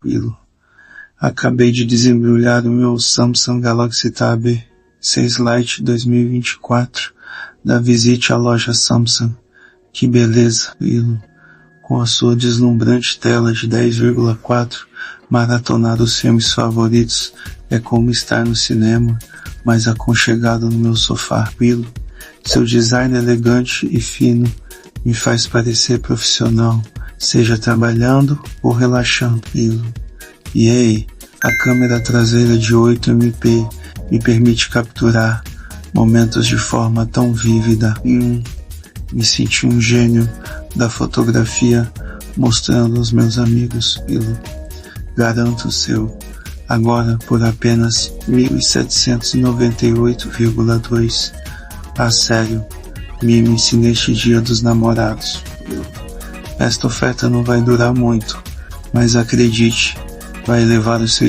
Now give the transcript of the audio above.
Tranquilo. Acabei de desembrulhar o meu Samsung Galaxy Tab 6 Lite 2024 da Visite à loja Samsung. Que beleza, tranquilo. Com a sua deslumbrante tela de 10,4, maratonar os filmes favoritos é como estar no cinema, mas aconchegado no meu sofá tranquilo. Seu design elegante e fino me faz parecer profissional, seja trabalhando ou relaxando tranquilo. E aí, a câmera traseira de 8MP me permite capturar momentos de forma tão vívida. Me senti um gênio da fotografia mostrando aos meus amigos tranquilo. Garanto o seu, agora por apenas 1.798,2. Ah, sério, mime-se neste dia dos namorados. Esta oferta não vai durar muito, mas acredite, vai elevar o seu